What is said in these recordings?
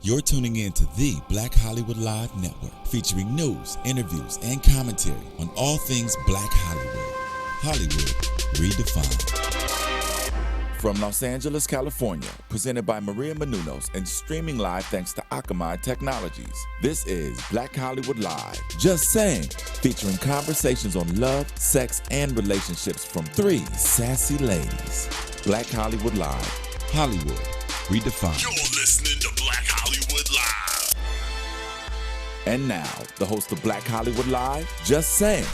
You're tuning in to the Black Hollywood Live Network, featuring news, interviews, and commentary on all things Black Hollywood. Hollywood redefined. From Los Angeles, California, presented by Maria Menounos and streaming live thanks to Akamai Technologies. This is Black Hollywood Live. Just saying, featuring conversations on love, sex, and relationships from three sassy ladies. Black Hollywood Live. Hollywood redefined. You're listening to Black Hollywood Live. And now, the host of Black Hollywood Live, Just Saying.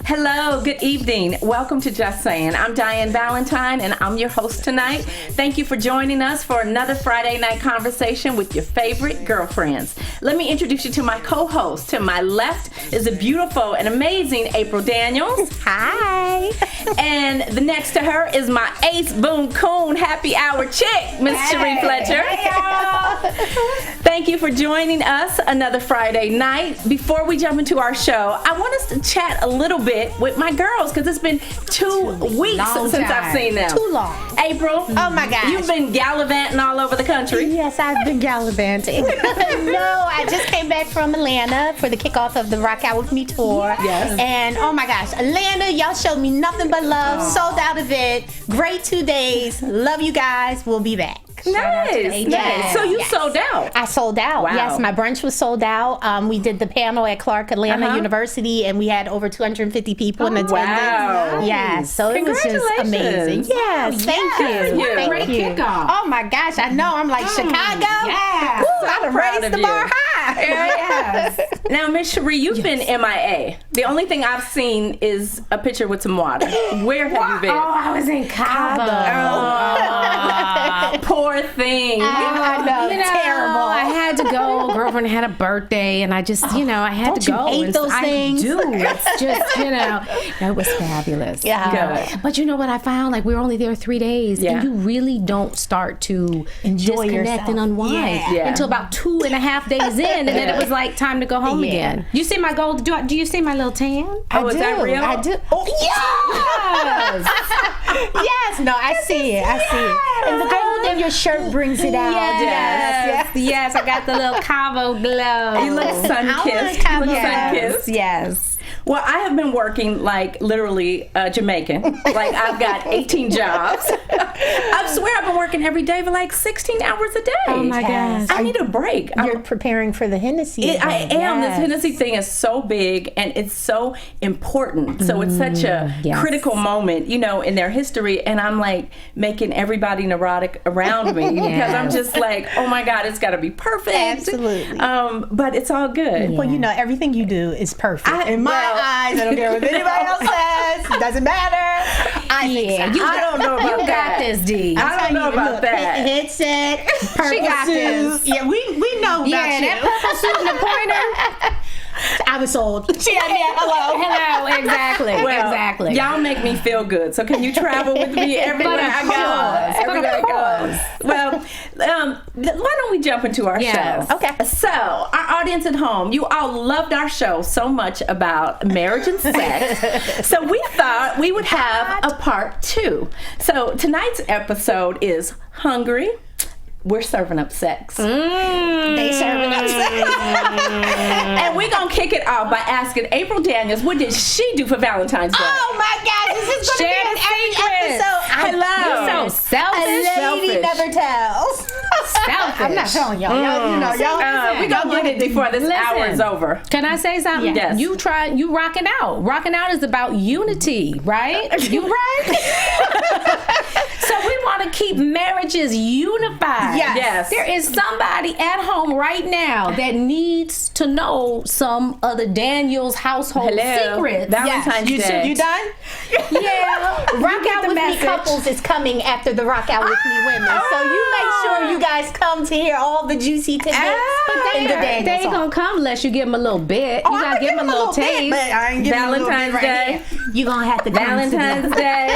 Hello, good evening. Welcome to Just Saying. I'm Diann Valentine, and I'm your host tonight. Thank you for joining us for another Friday night conversation with your favorite girlfriends. Let me introduce you to my co-host. To my left is a beautiful and amazing April Daniels. Hi. And the next to her is my ace boom coon happy hour chick, Miss Sheree Fletcher. Hey, y'all. Thank you for joining us another Friday night. Before we jump into our show, I want us to chat a little bit with my girls because it's been 2 weeks since I've seen them. Too long. April. Oh my gosh. You've been gallivanting all over the country. Yes, I've been gallivanting. No, I just came back from Atlanta for the kickoff of the Rock Out With Me tour. Yes. And oh my gosh, Atlanta, y'all showed me nothing but love. Sold out of it. Great 2 days. Love you guys. We'll be back. Nice. So you sold out. I sold out. Wow. Yes, my brunch was sold out. We did the panel at Clark Atlanta University, and we had over 250 people in attendance. Wow. Yeah, so it was just amazing. Yes, thank you. Good. Thank Great you. kickoff. Oh my gosh, I know. I'm like Chicago. Yeah. Woo, So I'd have proud raised of the you. bar high. Yes. Now, Miss Sheree, you've been MIA. The only thing I've seen is a picture with some water. Where have you been? Oh, I was in Cabo. Poor thing. I know, terrible. I had to go. Girlfriend had a birthday, and I just, I had to go. Don't you hate those things? I do. It's just, it was fabulous. Yeah. Good. But you know what I found? Like, we were only there 3 days, Yeah. and you really don't start to Enjoy disconnect yourself. and unwind Yeah. until about 2.5 days in, and then it was like time to go home again. You see my gold? Do you see my little tan? Oh, is that real? I do. Oh, yes. Yes. No, I see it. I see it. And the gold in your shirt brings it out. Yes. I got the little Cabo glow. You look sun-kissed. I You want look Cabo. sun-kissed. Yes. Well, I have been working like literally Jamaican. Like I've got 18 jobs. I swear I've been working every day for like 16 hours a day. Oh my Yes. gosh. I need a break. You're preparing for the Hennessy. I am. Yes. This Hennessy thing is so big and it's so important. So it's such a yes. critical moment, in their history. And I'm like making everybody neurotic around me because I'm just like, oh my God, it's got to be perfect. Absolutely. But it's all good. Well, everything you do is perfect. In my eyes, I don't care what anybody else says. It doesn't matter. I don't know about You that. got this, D. I don't know about that. Headset, purple She got suit. this. Yeah, we know about Yeah, you. that purple suit and the pointer. I was sold. Hello, exactly. Well, exactly. Y'all make me feel good. So can you travel with me everywhere I go? Everywhere I go. Well, why don't we jump into our Yes. show? Okay. So, our audience at home, you all loved our show so much about marriage and sex. So we thought we would have a part 2. So tonight's episode is Hungry. We're serving up sex. They serving us. And we're going to kick it off by asking April Daniels, what did she do for Valentine's Day? Oh my God, this is going to Share be the an every secrets. episode. Hello. You're so selfish. A lady never tells. Selfish. I'm not telling y'all. Y'all We're going to get it before this hour is over. Can I say something? Yes. You rocking out. Rocking out is about unity, right? You right? So we want to keep marriages unified. Yes. There is somebody at home right now that needs to know some of the Daniels household secrets. Valentine's Day. You done? Yeah. Rock Out With Me couples is coming after the Rock Out With Me women. So you make sure you guys come to hear all the juicy tidbits in the Daniels They ain't song. gonna come unless you give them a little bit. You gotta give them a little taste. But I ain't giving Valentine's Day. You're going to have to come Valentine's Day.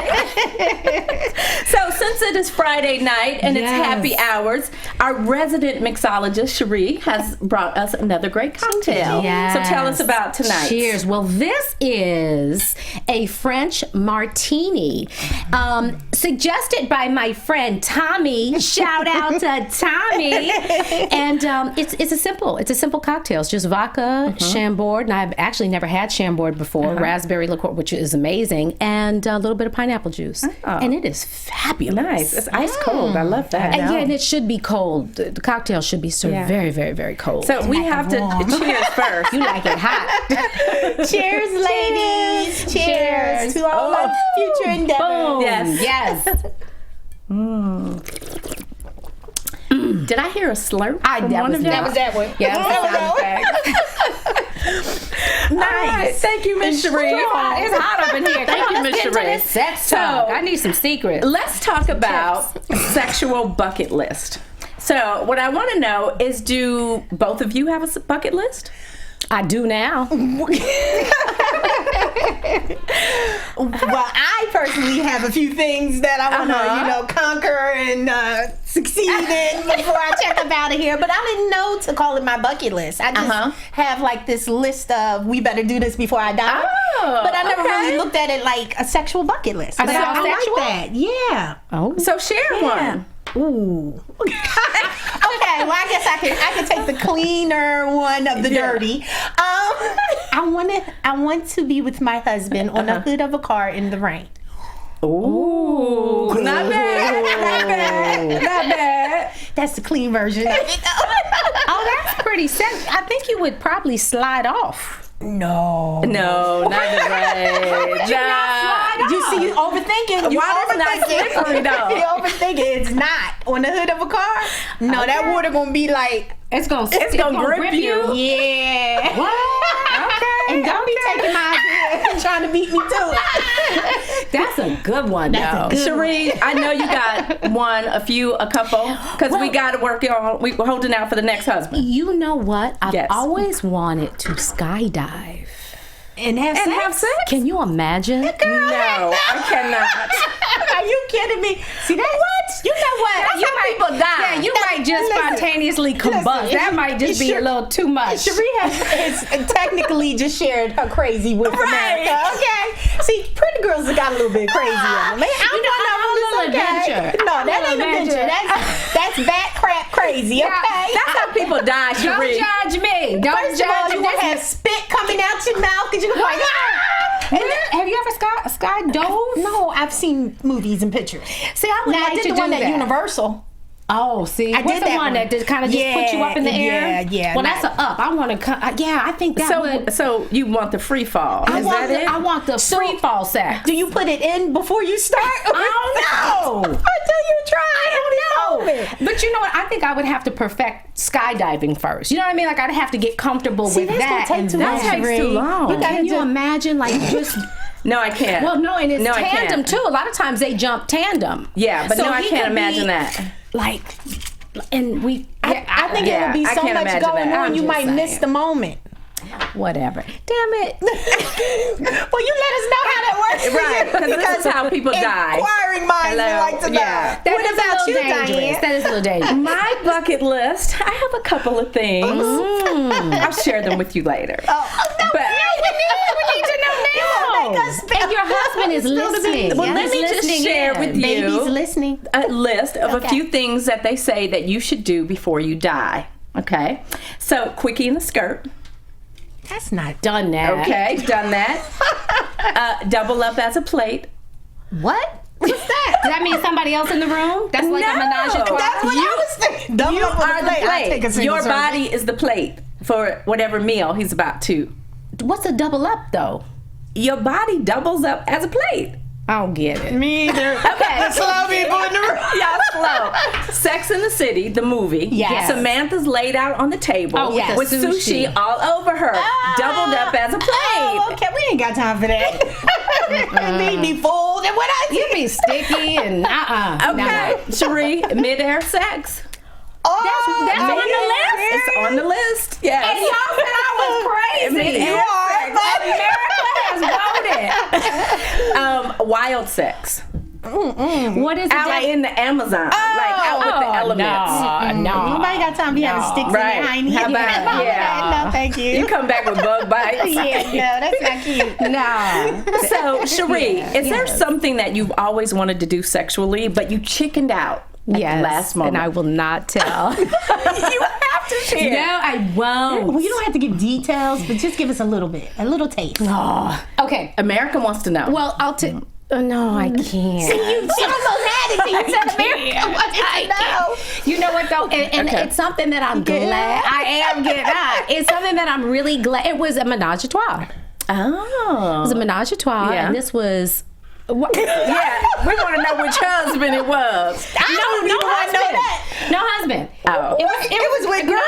So since it is Friday night and it's happy hours, our resident mixologist, Sheree, has brought us another great cocktail. Yes. So tell us about tonight. Cheers. Well, this is a French martini. suggested by my friend Tommy. Shout out to Tommy. And it's a simple cocktail. It's just vodka, Chambord, and I've actually never had Chambord before. Raspberry liqueur, which is amazing, and a little bit of pineapple juice. And it is fabulous. Nice. It's ice cold. I love that. And it should be cold. The cocktail should be served very, very, very cold. So we have to cheers first. You like it hot. Cheers, ladies. Cheers to all our future endeavors. Yes. Did I hear a slurp? That was that one. Yeah, nice. Thank you, Miss Sheree. It's hot up in here. Thank you, Miss Sheree. Sex talk. I need some secrets. Let's talk about a sexual bucket list. So, what I want to know is, do both of you have a bucket list? I do now. Well, I personally have a few things that I want to, conquer and succeed in before I check up out of here. But I didn't know to call it my bucket list. I just have like this list of we better do this before I die. But I never really looked at it like a sexual bucket list. But I like that. Yeah. Oh. So share one. Ooh. Okay, well I guess I can take the cleaner one of the dirty. I want to be with my husband on the hood of a car in the rain. Ooh. Not bad. Not bad. That's the clean version of it. Oh, that's pretty sexy. I think you would probably slide off. No, not the rain. You see, you overthinking. Water's not slippery though. You overthinking. It's not on the hood of a car. No, that water gonna be like it's gonna grip you. Yeah. What? Okay. And don't be taking my idea and trying to beat me to it. That's a good one, though. Sheree, I know you got one, a couple, because we got to work on. We're holding out for the next husband. You know what? I've always wanted to skydive. And have sex? Can you imagine? No, I cannot. Are you kidding me? See that? What? You know what? That's how people die. Yeah, you might just spontaneously combust. That might just be a little too much. Sheree has technically just shared her crazy with America. Okay. See, pretty girls have got a little bit crazy on them. Adventure. No, that ain't adventure. That's bat crap crazy. Okay. That's how people die, Sheree. Don't judge me. First of all, you will have spit coming out your mouth because you're like, have you ever skydove? No, I've seen movies and pictures. See, I would like to do that. I did the one at Universal. Oh, see, what's the one that just kind of just put you up in the air? Yeah. Well, that's a up. I want to. I think that would. So you want the free fall? I want the free fall sex. Do you put it in before you start? I don't know. Until you try. I don't know. But you know what? I think I would have to perfect skydiving first. You know what I mean? Like I'd have to get comfortable with that. That takes too long. Can you imagine? Like just. No, I can't. Well, no, and it's tandem too. A lot of times they jump tandem. Yeah, but I can't imagine that. Like, and I think it would be so much going on, you might miss the moment. Whatever. Damn it. Well, you let us know how that works. Right, because this is how people die. Inquiring minds would like to know. Yeah. What about you, Diane? That is a little dangerous. My bucket list, I have a couple of things. I'll share them with you later. We need to know now. And your husband is listening. Well, let me just share with you Baby's listening. a list of a few things that they say that you should do before you die. Okay? So, quickie in the skirt. That's not done that. Okay, done that. Double up as a plate. What? What's that? Does that mean somebody else in the room? That's like a menage a trois. That's what I was thinking. You are the plate. Your body is the plate for whatever meal he's about to. What's a double up though? Your body doubles up as a plate. I don't get it. Me either. Okay. Slow people in the room. Y'all slow. Sex in the City, the movie. Yes. Samantha's laid out on the table with sushi all over her, doubled up as a plate. Oh, okay. We ain't got time for that. They be full. And what I You be sticky and Okay. Sheree, midair sex. Oh, That's on the list. It's on the list. Yes. And y'all said I was crazy. You are. America has voted. Wild sex. What is it? Out in the Amazon, like out with the elements. No. Nobody got time to be having sticks in their hind How end. about No, thank you. You come back with bug bites. Yeah, no, that's not cute. No. So, Sheree, is there something that you've always wanted to do sexually, but you chickened out at the last moment? And I will not tell. You have to share. No, I won't. Well, you don't have to give details, but just give us a little bit, a little taste. Okay. America wants to know. Well, I'll tell. No, I can't. She almost had it. You said America wants to know. You know what though, and it's something that I'm glad. I am getting out. It's something that I'm really glad. It was a menage a trois. Oh. It was a menage a trois, and this was. Yeah, we want to know which husband it was. No husband. No husband. Oh. It was with girls?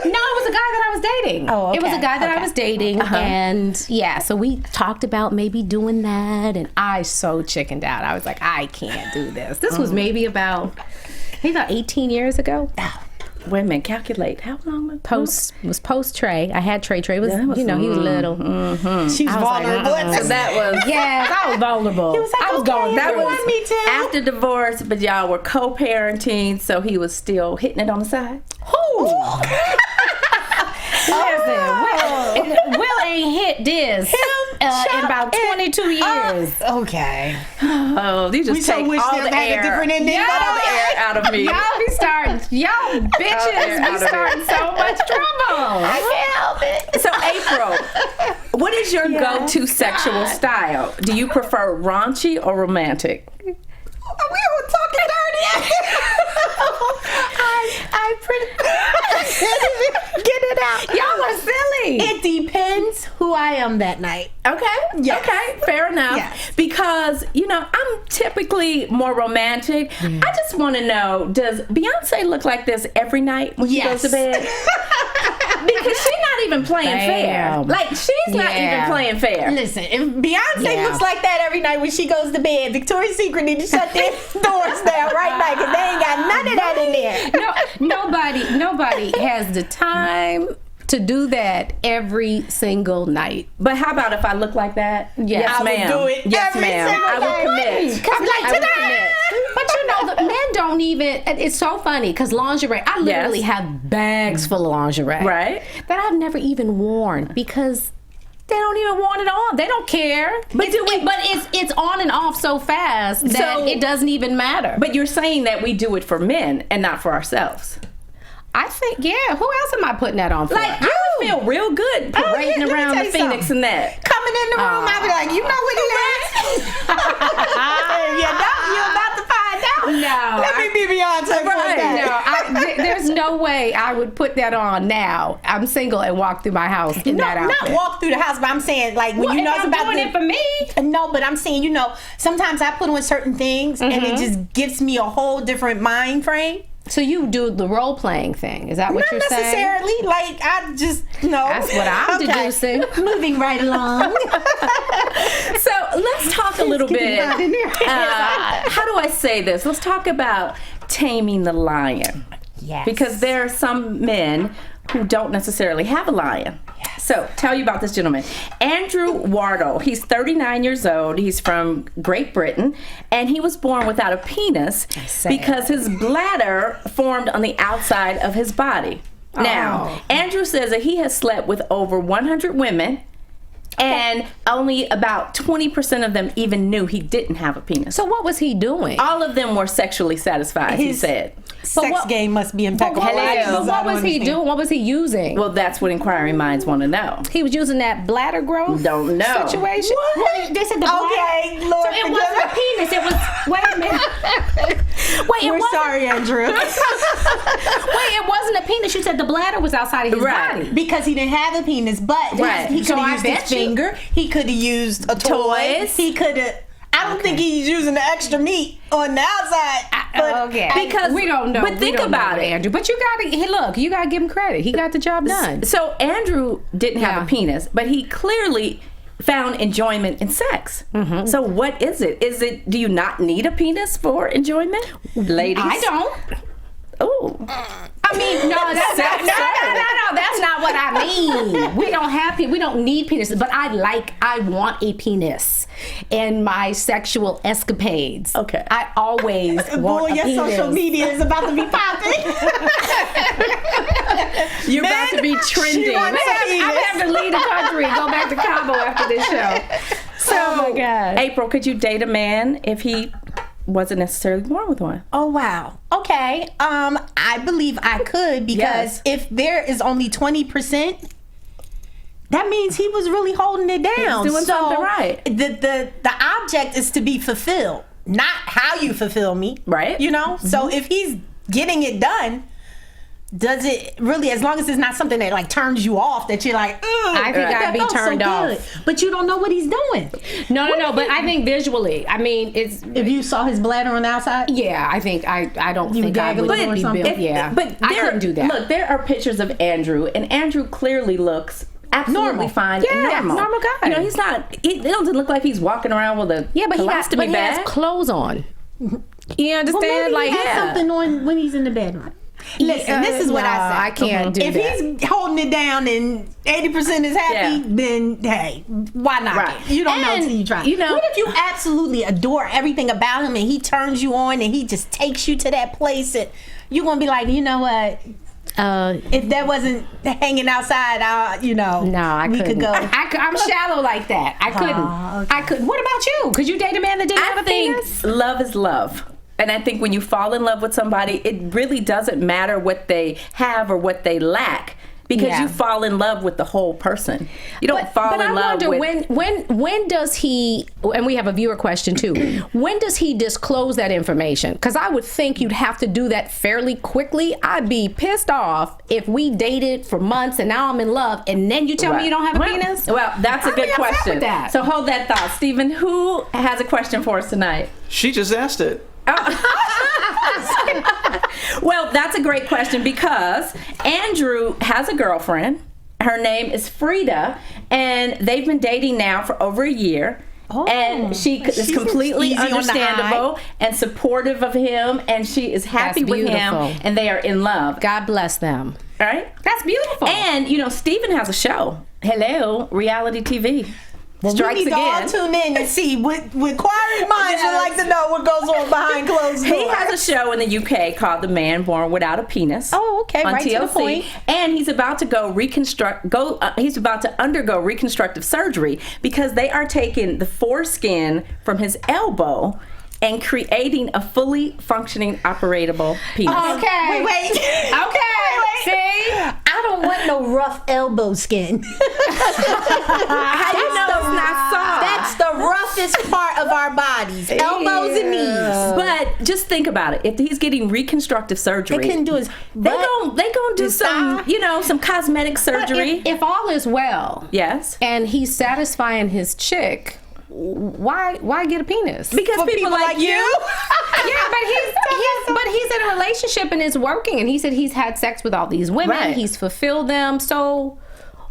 No, it was a guy that I was dating. Oh, okay. It was a guy that I was dating, and so we talked about maybe doing that, and I so chickened out. I was like, I can't do this. This was maybe about 18 years ago. Wait a minute, calculate. How long? Post Trey. I had Trey. Trey was, he was little. She was vulnerable. So that was I was vulnerable. He was like, I was going. that through it. was me too. after divorce, but y'all were co-parenting, so he was still hitting it on the side. Listen, Will ain't hit this in about 22 years. Okay. Oh, you just We so take wish all they the had air, a different ending. all the air out of me. Y'all bitches be starting so much trouble. I can't help it. So, April, what is your go-to sexual style? Do you prefer raunchy or romantic? We were talking dirty. I pretty get it out. Y'all are silly. It depends who I am that night. Okay. Yes. Okay. Fair enough. Yes. Because, I'm typically more romantic. I just want to know, does Beyonce look like this every night when she goes to bed? Because she's not even playing fair. Like, she's not even playing fair. Listen, if Beyonce looks like that every night when she goes to bed, Victoria's Secret need to shut their doors down right now because they ain't got none of that in there. No, nobody has the time to do that every single night. But how about if I look like that? Yes, I would ma'am. do it Yes, every ma'am. single I would night. commit. Cause like I would today, commit. but the men don't even. It's so funny because lingerie. I literally have bags full of lingerie, Right. that I've never even worn because they don't even want it on. They don't care. But it's on and off so fast that it doesn't even matter. But you're saying that we do it for men and not for ourselves. I think, who else am I putting that on for? Like, I would feel real good parading let me around tell the you Phoenix something. and that. Coming in the room, I'll be like, you know what it is? You're about to find out. No, Let me be Beyonce for that. No, there's no way I would put that on now. I'm single and walk through my house in that outfit. Not walk through the house, but I'm saying like when Well, you know if it's I'm about doing it for me. No, but I'm saying sometimes I put on certain things and it just gives me a whole different mind frame. So you do the role playing thing? Is that what Not you're saying? necessarily. Like I just That's what I'm deducing. Moving right along. So let's talk a little bit. How do I say this? Let's talk about Taming the Lion. Yes. Because there are some men who don't necessarily have a lion. Yes. So tell you about this gentleman. Andrew Wardle. He's 39 years old. He's from Great Britain. And he was born without a penis because his bladder formed on the outside of his body. Now, Andrew says that he has slept with over 100 women. And only about 20% of them even knew he didn't have a penis. So what was he doing? All of them were sexually satisfied, he said. Sex game must be impeccable. But what was he doing? What was he using? Well, that's what inquiring minds want to know. He was using that bladder growth Don't know. situation. What? They said the bladder. Okay, Lord, So it wasn't a penis. It was. Wait a minute. We're sorry, Andrew. Wait, it wasn't a penis. You said the bladder was outside of his body. Because he didn't have a penis, but Right. he could So I have used bet his you- finger. He could have used a toy. Toys. He could have. I don't think he's using the extra meat on the outside. But Because we don't know. But think about it, Andrew. But you gotta give him credit. He got the job done. So Andrew didn't have Yeah. a penis, but he clearly found enjoyment in sex. Mm-hmm. So what is it? Do you not need a penis for enjoyment? Ladies? I don't. Oh. I mean, no, that's not what I mean. We don't need penises, but I want a penis in my sexual escapades. Okay. I always want a your penis. social media is about to be popping. You're about to be trending. wants a penis. I'm having to leave the country and go back to Cabo after this show. So, oh my God. April, could you date a man if he wasn't necessarily born with one? Oh wow. Okay. I believe I could because if there is only 20%, that means he was really holding it down. He's doing something right. The object is to be fulfilled, not how you fulfill me. Right. You know? So if he's getting it done, does it really, as long as it's not something that like turns you off, that you're like, I think I'd be turned off. But you don't know what he's doing. No, but I think visually, I mean, it's, If you saw his bladder on the outside? yeah, I think I don't think I gaggle would it or be something? built. Yeah, But I couldn't do that. Look, there are pictures of Andrew, and Andrew clearly looks absolutely Normal. fine and Yeah, normal. normal guy. You know, he's not. It doesn't look like he's walking around with a yeah, but he has colostomy bag. clothes on. You understand? Well, maybe like, he has something on when he's in the bedroom. Listen, this is what I say. I can't do if that. he's holding it down and 80% is happy, then hey, why not? Right. You don't know And, until you try. you know- What if you absolutely adore everything about him and he turns you on and he just takes you to that place and you're gonna be like, you know what? If that wasn't hanging outside, no, we could go. I'm shallow like that. I couldn't. okay. I could. What about you? Could you date a man that didn't have I a think penis? love is love. And I think when you fall in love with somebody, it really doesn't matter what they have or what they lack, because Yeah. you fall in love with the whole person. You don't fall in love I with. wonder when does he? And we have a viewer question too. When does he disclose that information? Because I would think you'd have to do that fairly quickly. I'd be pissed off if we dated for months and now I'm in love and then you tell me you don't have a penis. Well, that's a I'd good be upset question. with that. So hold that thought, Stephen. Who has a question for us tonight? She just asked it. Well, that's a great question because Andrew has a girlfriend. Her name is Frida, and they've been dating now for over a year. And she is she's completely easy on the understandable and supportive of him, and she is happy That's with him, beautiful. and they are in love. God bless them. All right? That's beautiful. And, you know, Stephen has a show. Hello, reality TV. Strikes we need again. to all tune in and see with inquiring minds would like to know what goes on behind closed doors. He has a show in the UK called The Man Born Without a Penis. Oh, okay, on right to TLC. the point. And he's about to he's about to undergo reconstructive surgery because they are taking the foreskin from his elbow and creating a fully functioning operatable penis. okay. Wait. Okay. See? I don't want no rough elbow skin. How do you know it's not soft? That's the roughest part of our bodies. Elbows and knees. But just think about it. If he's getting reconstructive surgery, They couldn't do his They butt, gon' do his some, thigh. some cosmetic surgery. If all is well, Yes. and he's satisfying his chick, why get a penis? Because For people like you. Yeah, but he's in a relationship and it's working, and he said he's had sex with all these women, Right. he's fulfilled them. So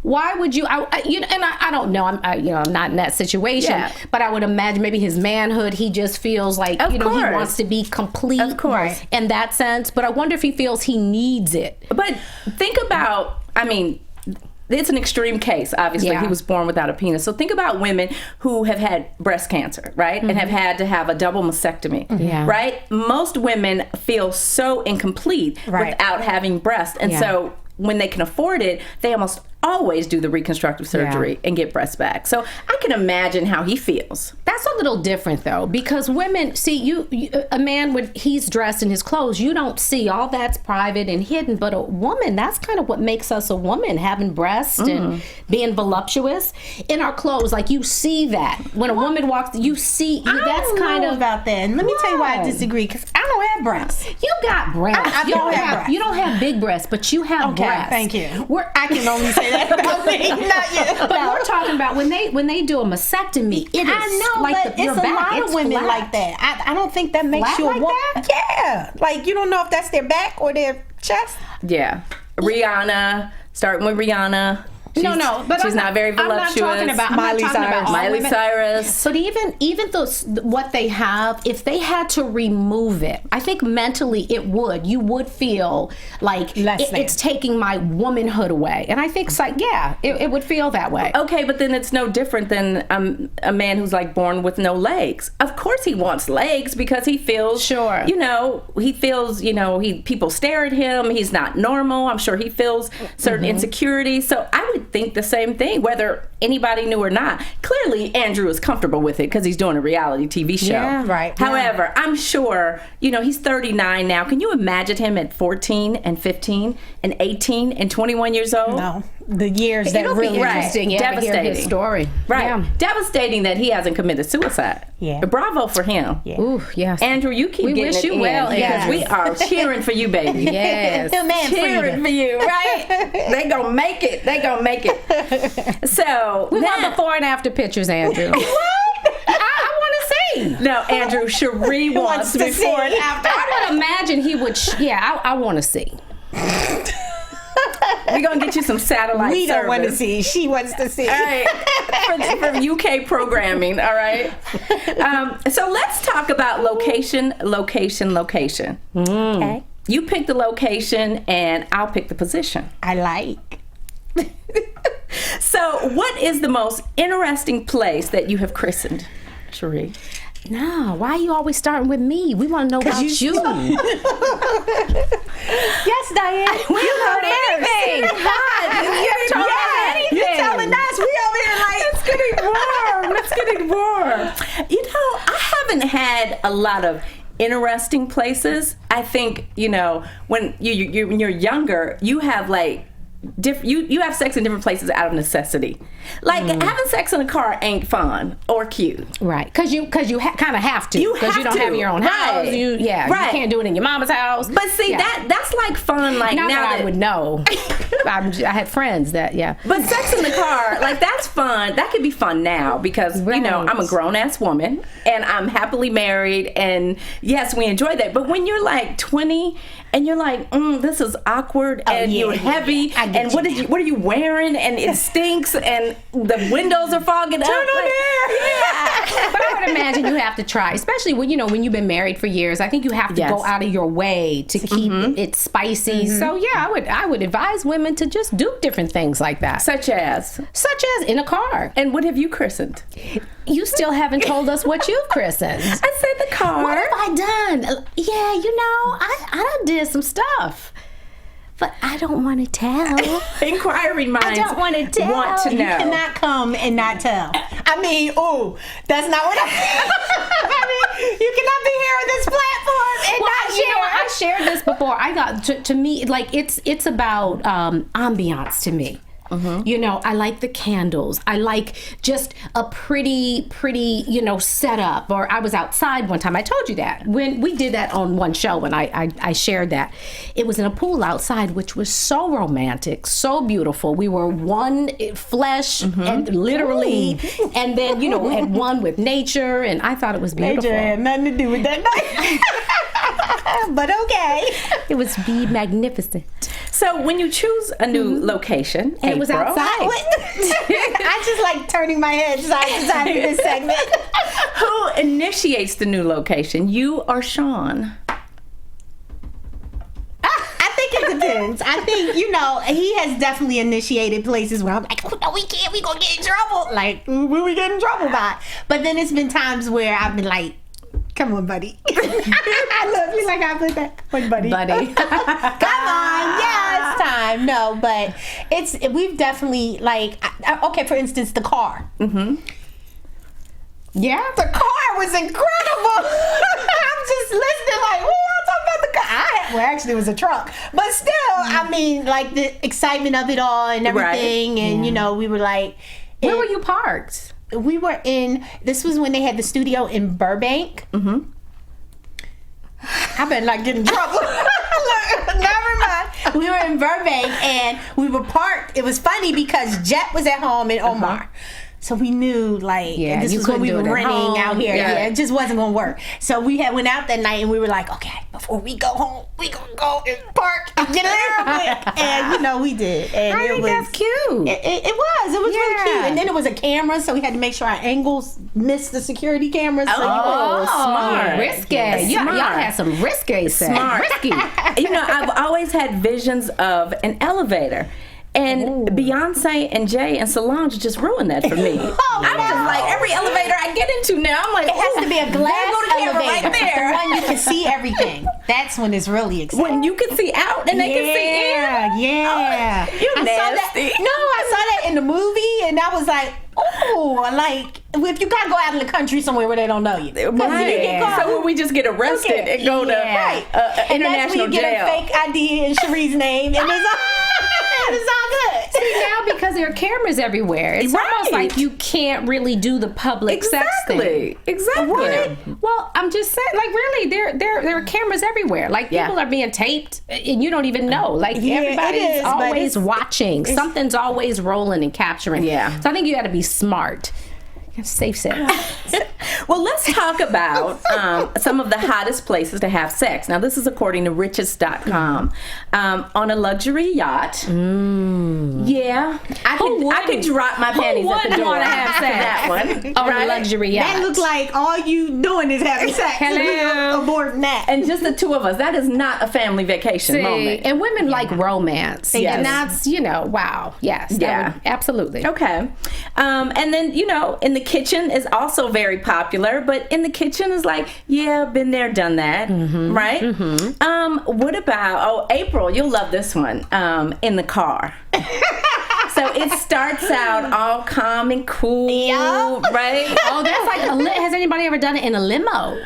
why would you? I don't know. I'm not in that situation, Yeah. but I would imagine maybe his manhood. He just feels like Of he course. wants to be complete, Of course. in that sense. But I wonder if he feels he needs it. But think about, it's an extreme case, obviously. Yeah. He was born without a penis. So think about women who have had breast cancer, right? And have had to have a double mastectomy, Yeah. right? Most women feel so incomplete Right. without having breasts. And Yeah. so when they can afford it, they almost always do the reconstructive surgery and get breasts back. So I can imagine how he feels. That's a little different though, because women see a man when he's dressed in his clothes, you don't see all that's private and hidden. But a woman, that's kind of what makes us a woman, having breasts and being voluptuous in our clothes. Like you see that when a woman walks, you see I that's don't kind know of about that. And let me tell you why I Why? disagree. Because I don't have breasts. You got breasts. I you don't have breasts. You don't have big breasts, but you have Okay, breasts. thank you. I can only say that about me, not you. But we're talking about when they do a mastectomy. It is I know, like but your it's a back. lot It's of women flat. like that. I don't think that makes Flat you a like woman. that? Yeah, like you don't know if that's their back or their chest. Yeah. Rihanna, starting with Rihanna. No, but she's not very voluptuous. I'm not talking about all Miley women. Cyrus. But even those, what they have, if they had to remove it, I think mentally you would feel like it's taking my womanhood away. And I think it would feel that way. Okay, but then it's no different than a man who's like born with no legs. Of course he wants legs because he feels, people stare at him. He's not normal. I'm sure he feels certain insecurities. So I would think the same thing, whether anybody knew or not. Clearly, Andrew is comfortable with it because he's doing a reality TV show. Yeah, right. However, I'm sure, he's 39 now. Can you imagine him at 14 and 15 and 18 and 21 years old? No. The years that It'll really be interesting. Yeah, devastating. to hear his story. Right. Yeah. Devastating that he hasn't committed suicide. Yeah. Bravo for him. Yeah. Ooh, yes. Andrew, you keep We getting wish it you in well, because yes. we are cheering for you, baby. Yes. The man Cheering freedom. for you, right? They gonna make it. They gonna make it. So We want now, before and after pictures, Andrew. I want to see. no, Andrew, Sheree wants to before see. and after. I would imagine he would. I want to see. We're gonna get you some satellite We don't want to service. see. She wants to see. All right, for UK programming. All right. So let's talk about location. Okay. You pick the location, and I'll pick the position. I like. So, what is the most interesting place that you have christened, Sheree? No, why are you always starting with me? We want to know about you. Yes, Diane. We heard everything. You're telling us. We over here like It's getting warm. I haven't had a lot of interesting places. I think when you're younger, you have like you have sex in different places out of necessity. Like having sex in a car ain't fun or cute. Right, because you kind of have to. Because you don't have your own house. Right. You can't do it in your mama's house. But see, that's like fun. Like Not now that I would know. I had friends that But sex in the car, like that's fun. That could be fun now because Right. I'm a grown ass woman and I'm happily married, and yes, we enjoy that. But when you're like 20 and you're like, this is awkward and you're heavy, and what are you wearing? And it stinks, and the windows are fogging up. But I would imagine you have to try, especially when you've been married for years. I think you have to go out of your way to keep it spicy. So I would advise women to just do different things like that, Such as in a car. And what have you christened? You still haven't told us what you've christened. I said the car. What have I done? Yeah, I done did some stuff. But I don't want to tell. Inquiring minds I don't want to tell. want to know. You cannot come and not tell. I mean, that's not what I mean, you cannot be here on this platform and not share. I shared this before. I got to me, like it's about ambiance to me. I like the candles. I like just a pretty, setup. Or I was outside one time. I told you that when we did that on one show, when I shared that. It was in a pool outside, which was so romantic, so beautiful. We were one flesh and literally, and then at one with nature, and I thought it was beautiful. Nature had nothing to do with that night. But okay. It was magnificent. So when you choose a new location, And it was April, outside. I just like turning my head side to side in this segment. who initiates the new location, you or Sean? I think it depends. I think, he has definitely initiated places where I'm like, oh, no, we can't. We gonna get in trouble. Like, what we get in trouble by? But then it's been times where I've been like, come on, buddy. I love you like I put that. Come on, buddy. Come on. Yeah, it's time. No, but we've definitely, like, okay, for instance, the car. Yeah, the car was incredible. I'm just listening like, we all talking about the car. Well, actually, it was a truck. But still, I mean, like, the excitement of it all and everything. Right. And, we were like... Where were you parked? We were this was when they had the studio in Burbank. I better not get in trouble. Never mind. We were in Burbank and we were parked. It was funny because Jet was at home and Omar. So we knew, like, Yeah, this you was when we were couldn't do it at renting home. out here. Yeah. Yeah, it just wasn't going to work. So we went out that night and we were like, okay, before we go home, we going to go and park and get a little bit. And, you know, we did. And I think that's cute. It was really Yeah. cute. And then it was a camera, so we had to make sure our angles missed the security cameras. So Oh, smart. Risque. Y'all Smart. had some risque sex. Smart. Risky. You know, I've always had visions of an elevator. And Beyonce and Jay and Solange just ruined that for me. I'm just like, every elevator I get into now, I'm like, it has to be a glass there go the camera elevator. right there. The one you can see everything. That's when it's really exciting. When you can see out and they can see in. Yeah. You I saw nasty. that. No, I saw that in the movie, and I was like, oh, like if you gotta go out in the country somewhere where they don't know you. 'Cause if you get caught, So when we just get arrested and go to right. international And that's when you jail. get a fake ID in Sheree's name, and it's all good. See, now because there are cameras everywhere, it's almost Right. like you can't really do the public sex thing. Exactly. Well, I'm just saying, like, really, there are cameras everywhere. Like, Yeah. people are being taped, and you don't even know. Like, Yeah, it everybody's is, but always it's- watching. Something's always rolling and capturing. Yeah. So I think you got to be smart. You have safe sex. Well, let's talk about some of the hottest places to have sex. Now, this is according to Richest.com. On a luxury yacht. Yeah. I could drop my panties at the wouldn't door wanna have after sex? that one. On a luxury yacht. That looked like all you doing is having sex. Hello. Aborting that. And just the two of us. That is not a family vacation See, moment. and women like romance. Yes. And that's, wow. Yes. that Yeah. would- absolutely. Okay. And then, in the kitchen is also very popular, but in the kitchen is like, yeah, been there, done that, right? What about, April, you'll love this one, in the car. So it starts out all calm and cool, right? Oh, that's like, has anybody ever done it in a limo?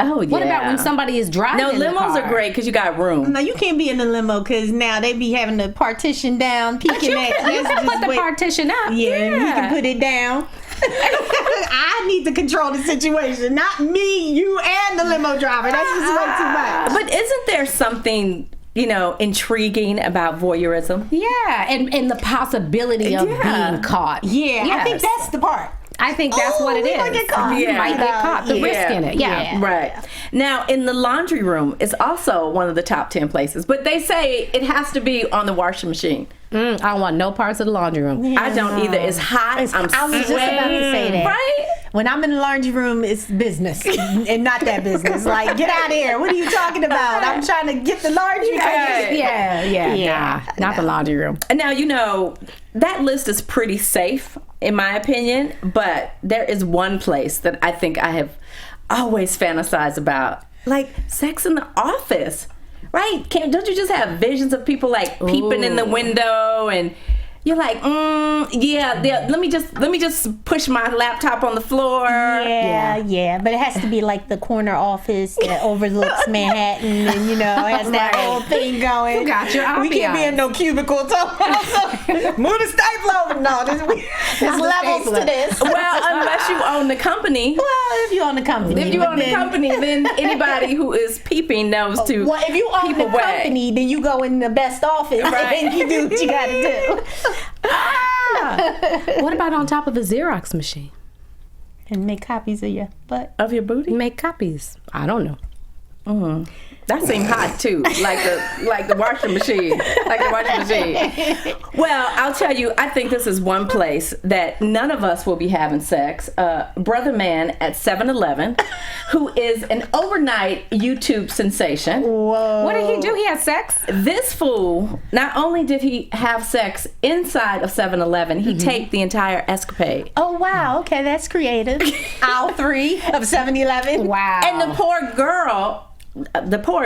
Oh, yeah. What about when somebody is driving? No, in the limos car? are great because you got room. No, you can't be in the limo because now they be having the partition down, peeking You at can put the partition up. Yeah, you can put it down. I need to control the situation, not me, you, and the limo driver. That's just way too much. But isn't there something, intriguing about voyeurism? Yeah, and the possibility of Yeah. being caught. Yeah, I think Yes. that's the part. I think that's what it we is. might get caught. You Yeah. might get caught. The Yeah. risk in it. Yeah. Right. Now, in the laundry room is also one of the top 10 places, but they say it has to be on the washing machine. I don't want no parts of the laundry room. I don't either. It's hot. I'm I was just about to say that. Right? When I'm in the laundry room, it's business and not that business. Like, get out of here. What are you talking about? I'm trying to get the laundry. Yeah. Not the laundry room. And now, that list is pretty safe, in my opinion, but there is one place that I think I have always fantasized about, like sex in the office. Right? Don't you just have visions of people like peeping in the window and you're like, yeah, let me just push my laptop on the floor. Yeah. But it has to be like the corner office that overlooks Manhattan and, has that whole thing going. You got your We can't be in no cubicle. Move the stapler over. No, there's levels to this. Well, unless you own the company. Well, if you own the company. If you own the company, then anybody who is peeping knows to Well, if you own peep the away. company, then you go in the best office Right. and you do what you got to do. What about on top of a Xerox machine? And make copies of your butt. Of your booty? Make copies. I don't know. That seemed hot too, like the washing machine, Well, I'll tell you, I think this is one place that none of us will be having sex. Brother Man at 7-Eleven, who is an overnight YouTube sensation. Whoa. What did he do? He had sex? This fool, not only did he have sex inside of 7-Eleven, he taped the entire escapade. Oh, wow. Okay, that's creative. Aisle 3 of 7-Eleven. Wow. And the poor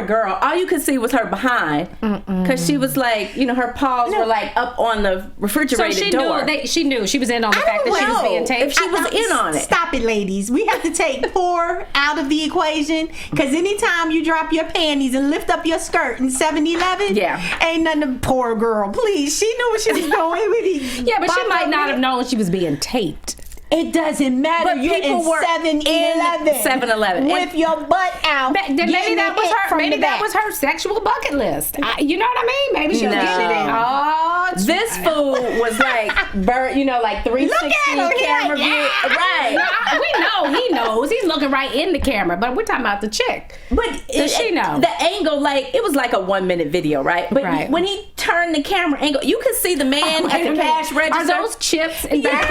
girl, all you could see was her behind, because she was like, her paws were like up on the so refrigerated door. she knew she was in on the fact that she was being taped. If she was in on it. Stop it, ladies. We have to take poor out of the equation, because anytime you drop your panties and lift up your skirt in 7-Eleven, ain't nothing to poor girl. Please, she knew what she was doing with it. Yeah, but she might not have known she was being taped. It doesn't matter. But You're people in were 7-Eleven. in 7-Eleven. With your butt out. Then maybe getting that was it her. from Maybe the that back. was her sexual bucket list. You know what I mean? Maybe she was getting it. Oh, This fool was like, like 360 camera view. Yeah. Right. No, we know he knows. He's looking right in the camera, but we're talking about the chick. But does she know? The angle, like, it was like a 1 minute video, right? But right. when he turned the camera angle, you could see the man at the cash register. Are those chips in back?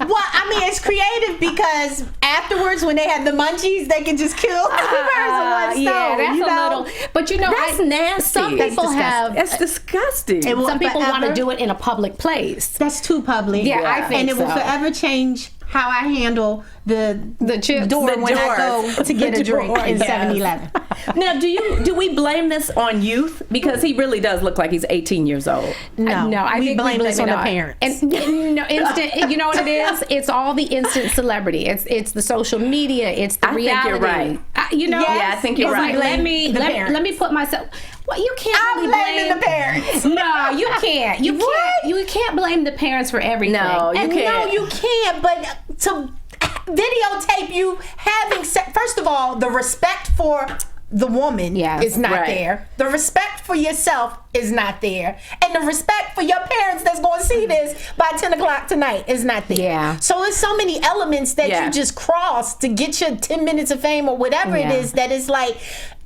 Well, I mean, it's creative because afterwards, when they had the munchies, they can just kill two birds with one stone. Yeah, that's a little. But that's nasty. Some people That's disgusting. Some people want to do it in a public place. That's too public. Yeah, I think and it will so. forever change how I handle the chips. door The when doors. I go to get a drink in Yes. 7-Eleven. Now, do we blame this on youth? Because he really does look like he's 18 years old. No, I we think blame this on it the parents. And instant. You know what it is? It's all the instant celebrity. It's the social media. It's the reality. Think you're right. Yes, I think you're it's right. like, Let me put myself. Well, you can't. I'm really blaming blame the parents. No, you can't. You can't blame the parents for everything. No, you can't. No, you can't. But to videotape you having sex, first of all, the respect for the woman is not there. The respect for yourself is not there. And the respect for your parents that's going to see this by 10 o'clock tonight is not there. Yeah. So it's so many elements that you just cross to get your 10 minutes of fame or whatever it is, that is like,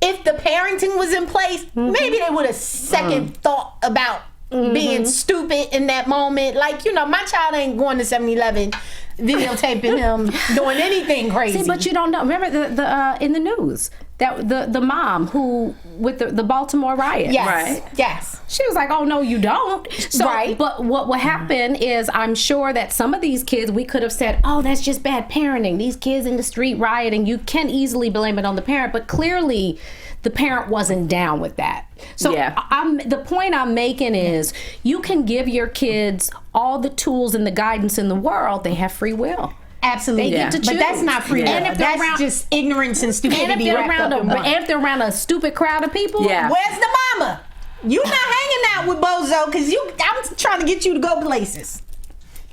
if the parenting was in place, maybe they would have second thought about being stupid in that moment. Like, my child ain't going to 7-Eleven videotaping him doing anything crazy. See, but you don't know. Remember the in the news that the mom who with the Baltimore riot. Yes. Right. Yes. She was like, "Oh no, you don't." So, Right. But what will happen is, I'm sure that some of these kids, we could have said, "Oh, that's just bad parenting. These kids in the street rioting." You can easily blame it on the parent, but clearly, the parent wasn't down with that. So the point I'm making is, you can give your kids all the tools and the guidance in the world. They have free will. Absolutely. They get to choose. But that's not free will. And if they're That's around, just ignorance and stupidity. and if they're wrapped around up in one. and if they're around a stupid crowd of people, Yeah. Where's the mama? You not hanging out with Bozo because I'm trying to get you to go places.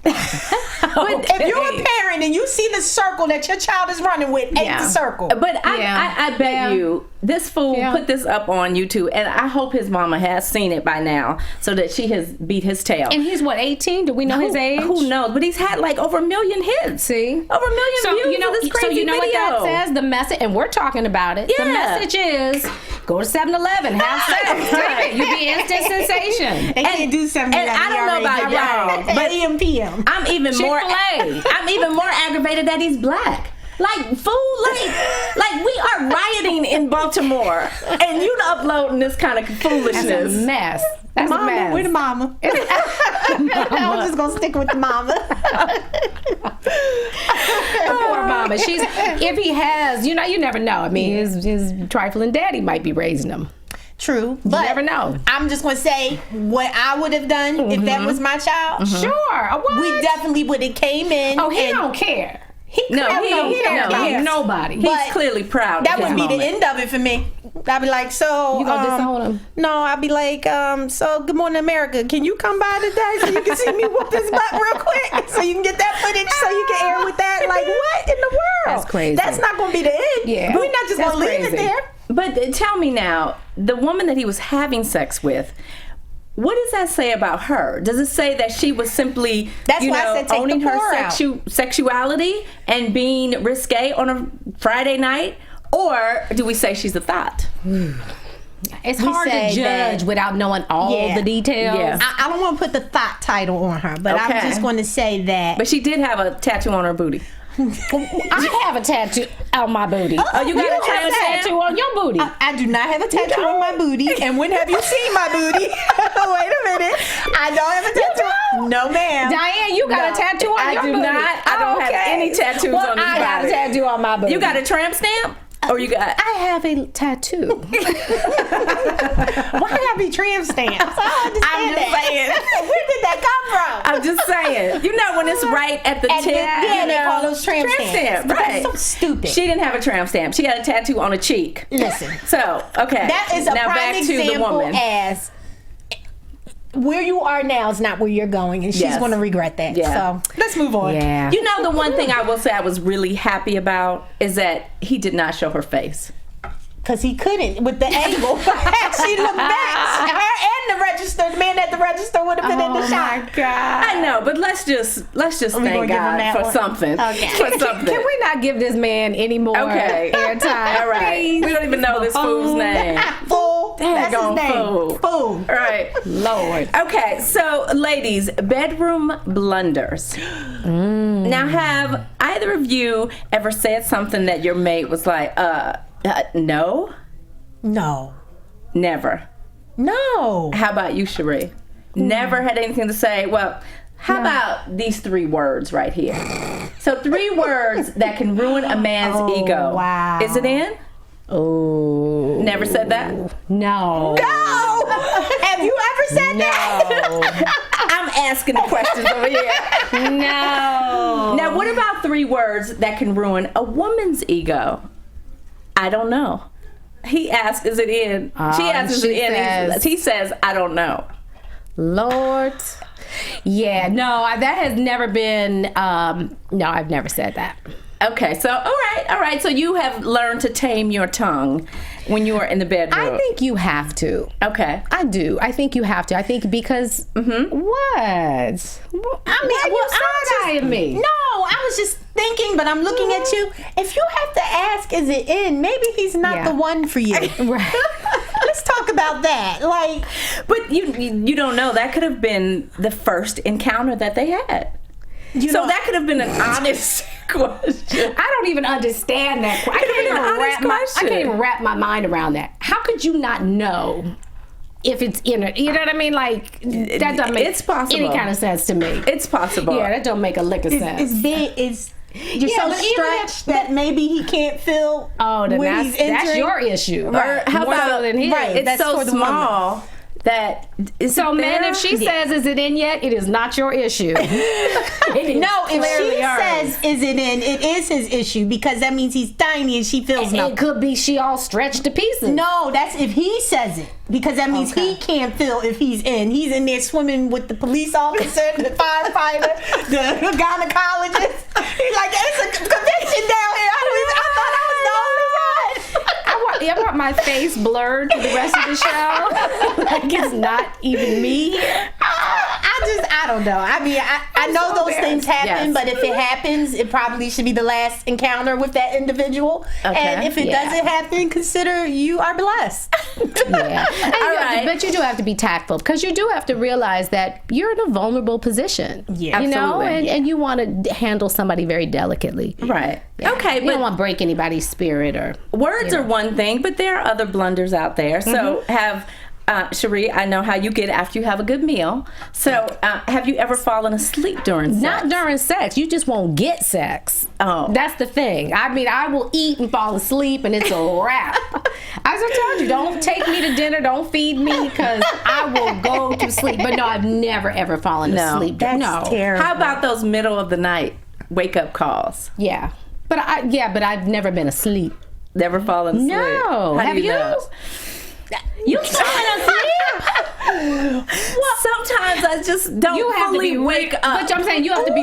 But if you're a parent and you see the circle that your child is running with, ain't the circle. But I bet you this fool put this up on YouTube, and I hope his mama has seen it by now, so that she has beat his tail. And he's what, 18? Do we know his age? Who knows? But he's had like over 1 million hits. See, over 1 million views. This crazy video. What that says? The message, and we're talking about it. Yeah. The message is, go to 7-Eleven, have sex, tape it. You be instant sensation. They can't do 7-Eleven. And I don't know about y'all, but AM PM. I'm even more. Chick-fil-A. I'm even more aggravated that he's black. Like, fool, like we are rioting in Baltimore, and you uploading this kind of foolishness. That's a mess. That's Mama, a mess. where the mama? I'm just gonna stick with the mama. Poor mama. If he has, you never know. I mean, his trifling daddy might be raising him. True, but you never know. I'm just gonna say what I would have done if that was my child. Sure. What? We definitely would have came in. Oh, he and don't care. He don't care. Nobody. He's But clearly proud. That of would his be the moment. end of it for me. I'd be like, so You gonna disown him? No, I'd be like, so good morning, America. Can you come by today so you can see me whoop this butt real quick, so you can get that footage, so you can air with that? Like, what in the world? That's crazy. That's not gonna be the end. Yeah. We're not just That's gonna leave it crazy. there. But tell me now, the woman that he was having sex with, what does that say about her? Does it say that she was simply, That's why I said take owning the her pour out. sexuality and being risque on a Friday night? Or do we say she's a thought? It's hard to say judge that- without knowing all Yeah. the details. Yeah. I don't want to put the thought title on her, but Okay. I'm just going to say that. But she did have a tattoo on her booty. I have a tattoo on my booty. Oh, you got a have tattoo on your booty. I do not have a tattoo on my booty. And when have you seen my booty? Wait a minute. I don't have a tattoo. No, ma'am. Diane, you got a tattoo on your booty. I don't have any tattoos well, on this I have a body. tattoo on my booty. You got a tramp stamp? Or you got... I have a tattoo. Why gotta be tramp stamps? I don't I'm understand just saying. Where did that come from? I'm just saying. You know when it's right at the tip. Yeah, they call those tramp stamps. But Right. that's so stupid. She didn't have a tramp stamp. She got a tattoo on a cheek. Listen. So, okay. That is a now prime back to the example woman. as where you are now is not where you're going, and she's Yes. going to regret that. Yeah. So let's move on. Yeah. You know, the one thing I will say I was really happy about is that he did not show her face. Because he couldn't with the angle. Had she looked back, her and the man at the register would have been in the shot. Oh my God. I know, but let's just thank God for something. Okay. For something. Can we not give this man any more airtime? All right. Please? We don't even know this fool's name. Fool. That's his name. Fool. Fool. All right. Lord. Okay, so ladies, bedroom blunders. Now, have either of you ever said something that your mate was like, no? No. Never. No. How about you, Sheree? Never had anything to say? Well, how about these 3 words right here? So 3 words that can ruin a man's ego. Wow. Is it in? Oh. Never said that? No. No. Have you ever said that? No. I'm asking the questions over here. No. Now, what about 3 words that can ruin a woman's ego? I don't know. He asks, is it in? She asks, is it in? He says, I don't know. Lord. Yeah, no, that has never been, no, I've never said that. Okay, so, all right. So you have learned to tame your tongue when you are in the bedroom. I think you have to. Okay. I do. I think you have to. I think because, what? I mean, Well, you side-eyeing me. No, I was just thinking, but I'm looking at you. If you have to ask, is it in? Maybe he's not the one for you. Right. Let's talk about that. Like, But you don't know. That could have been the first encounter that they had. So that could have been an honest question. I don't even understand that. I can't even wrap my mind around that. How could you not know if it's in it? You know what I mean? Like, that doesn't make It's possible. any kind of sense to me. It's possible. Yeah, that don't make a lick of sense. you're so stretched that maybe he can't feel then when he's entering. that's your issue. Or how More about so than his. It's that's so for the small that is So, it man, there? if she says, is it in yet? It is not your issue. No, if clearly she ours. says, is it in, it is his issue because that means he's tiny and she feels It nothing. could be she all stretched to pieces. No, that's if he says it because that means he can't feel if he's in. He's in there swimming with the police officer, the firefighter, the gynecologist. He's like, it's a convention down here. I thought I was the only one. I want my face blurred for the rest of the show. Like it's not even me. I don't know. I mean, I know those things happen, but if it happens, it probably should be the last encounter with that individual. Okay. And if it doesn't happen, consider you are blessed. Yeah. All right. But you do have to be tactful because you do have to realize that you're in a vulnerable position. Yeah. You know, Absolutely. and you want to handle somebody very delicately. Right. Okay, You but don't want to break anybody's spirit or. words are one thing, but there are other blunders out there. So have Sheree, I know how you get after you have a good meal. So have you ever fallen asleep during sex? Not during sex. You just won't get sex. Oh. That's the thing. I mean, I will eat and fall asleep and it's a wrap. As I told you, don't take me to dinner. Don't feed me because I will go to sleep. But no, I've never, ever fallen asleep. That's terrible. How about those middle of the night wake up calls? Yeah. But I've never been asleep. Never fallen asleep? No. How Have do you? know? You fallen asleep? Well, sometimes I just don't You have to fully be wake up. But I'm saying you have to be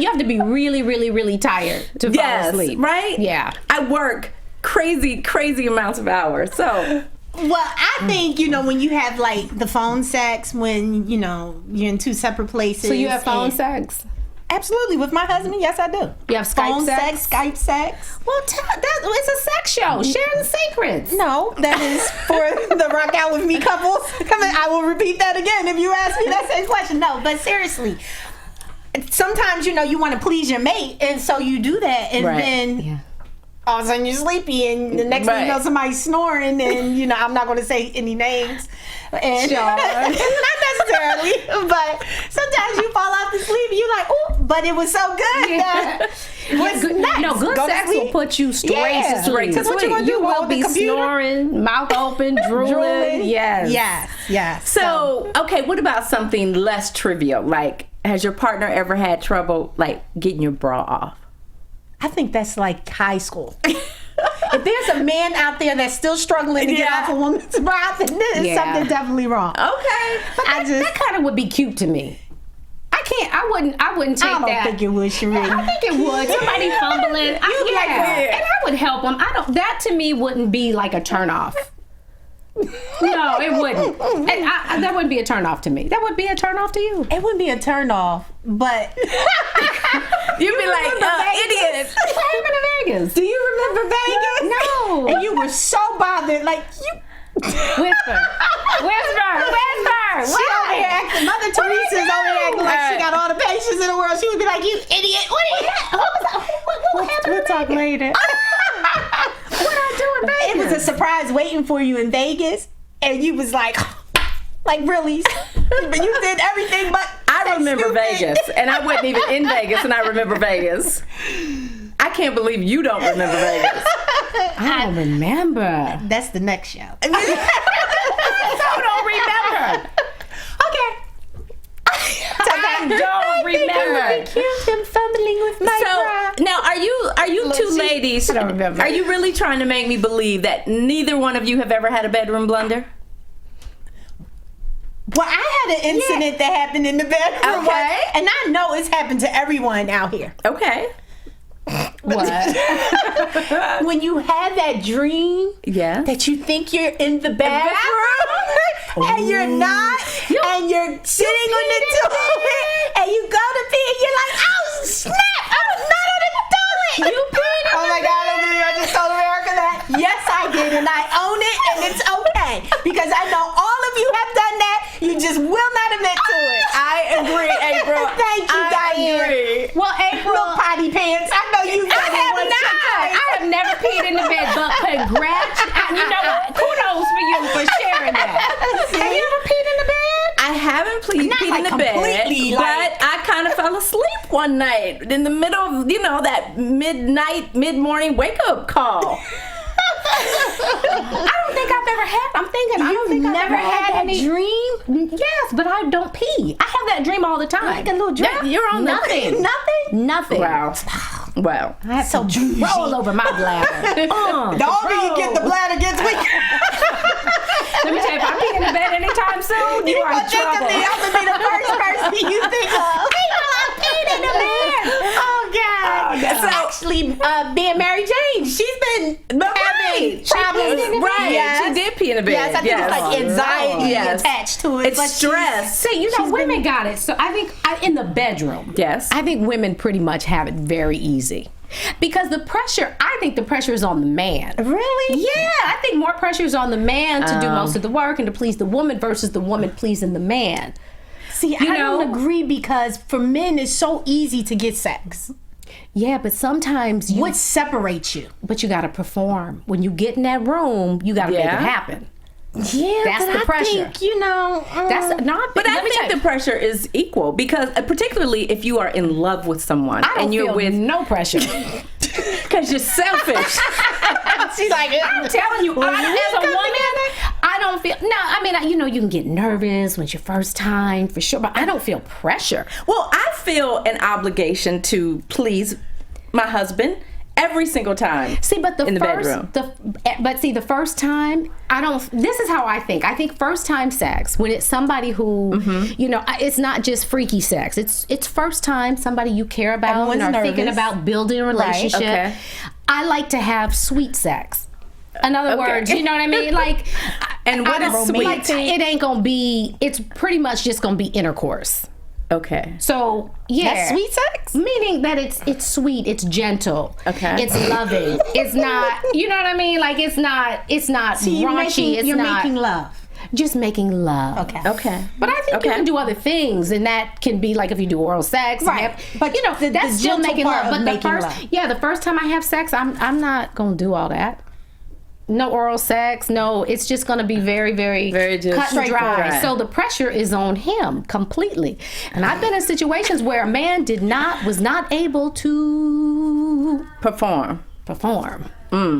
you have to be really tired to fall Yes, asleep. right? Yeah. I work crazy amounts of hours. So Well, I think, when you have like the phone sex, when, you're in two separate places. So you have phone and- sex? Absolutely. With my husband, yes, I do. You have Skype phone sex? Skype sex. Well, it's a sex show. Share the secrets. No, that is for the rock out with me couples. Come on, I will repeat that again if you ask me that same question. No, but seriously, sometimes you want to please your mate, and so you do that, and then all of a sudden you're sleepy, and the next thing you know, somebody's snoring, and I'm not going to say any names. And not necessarily, but sometimes you fall off to sleep and you're like, oh, but it was so good. Good Go to sex sleep. will put you straight to sleep. Because what you going to do? You will hold the be computer? snoring, mouth open, drooling. Yes. So, okay, what about something less trivial? Like, has your partner ever had trouble, like, getting your bra off? I think that's like high school. If there's a man out there that's still struggling to get off a woman's bra, then there's something definitely wrong. Okay. That kind of would be cute to me. I I wouldn't take that. I don't think it would, Sheree. I think it would. Somebody fumbling. And I would help them. That to me wouldn't be like a turnoff. No, it wouldn't. And that wouldn't be a turnoff to me. That would be a turnoff to you. It wouldn't be a turnoff, but You'd be like, idiot. What happened to Vegas? do you remember Vegas? No. And you were so bothered, like you. Whisper. She over here acting. Mother Teresa's over here acting like she got all the patience in the world. She would be like, "You idiot! What are you? What happened?" We'll talk later. What I do in Vegas? It was a surprise waiting for you in Vegas, and you was like really, but you did everything but. I remember Vegas, and I wasn't even in Vegas, and I remember Vegas. I can't believe you don't remember Vegas. I don't remember. That's the next show. I don't remember. I don't remember. Cute him fumbling with my bra. Now, are you two ladies? I don't remember. Are you really trying to make me believe that neither one of you have ever had a bedroom blunder? Well, I had an incident that happened in the bedroom, Okay. and I know it's happened to everyone out here. Okay. What? When you have that dream Yeah. that you think you're in the bathroom and you're not, and you're sitting on the toilet, and you go to pee, and you're like, "Oh snap! I was not on the toilet." You peed in Oh my God! I don't believe I just told America that. Yes, I did, and I own it, and it's okay because I know all of you have done that. You just will not admit to it. I agree, April. Thank you, Diane. Agree. Well, April, Little potty pants. I know you. I have never peed in the bed, but congrats. You know what? Kudos for you for sharing that. Have you ever peed in the bed? I haven't peed like in the bed, completely, but like- I kind of fell asleep one night in the middle of, that mid-morning wake-up call. I don't think I've ever had. I don't think I've never ever had had a any dream. Yes, but I don't pee. I have that dream all the time. Like a little drop. You're on Nothing. Nothing. Nothing. Wow. Well, I have So to roll over my bladder. The older you get, the bladder gets weaker. Let me tell you, if I pee in the bed anytime soon, you are in think of trouble. me. I'm gonna be the first person you think of. peed in the bed. Oh God. That's actually being Mary Jane. She's been having problems. right. Yes. She did pee in the bed. Yes, I think it's like anxiety Yes. attached to it. It's but stress. See, women got it. So I think in the bedroom, Yes. I think women pretty much have it very easy. Because I think the pressure is on the man. Really? Yeah, I think more pressure is on the man to do most of the work and to please the woman versus the woman pleasing the man. See, I don't agree because for men it's so easy to get sex. Yeah, but sometimes What separates you? but you got to perform. When you get in that room, you got to make it happen. Yeah, That's but the pressure. I think, That's not. But I think the pressure is equal because, particularly if you are in love with someone I don't and you're feel with, no pressure. because you're selfish. she's like, I'm telling you, as a woman, I don't feel. No, I mean, you can get nervous when it's your first time for sure, but I don't feel pressure. Well, I feel an obligation to please my husband every single time. See, but in the bedroom. the first time, I don't. This is how I think. I think first time sex, when it's somebody who, it's not just freaky sex. It's first time somebody you care about Everyone's and are thinking nervous. about building a relationship. Okay. I like to have sweet sex. In other words, you know what I mean? Like, And what is sweet? Like, it ain't gonna be. It's pretty much just gonna be intercourse. Okay. So yeah, That's sweet sex? meaning that it's sweet, it's gentle, Okay. it's loving, it's not. You know what I mean? Like it's not raunchy. You're not making love. just making love. Okay. But I think you can do other things, and that can be like if you do oral sex, Right. But that's still gentle making part love. of But making the first time I have sex, I'm not gonna do all that. No oral sex. No, it's just going to be very, very, Very just cut and dry. straightforward. So the pressure is on him completely. And I've been in situations where a man was not able to Perform. perform.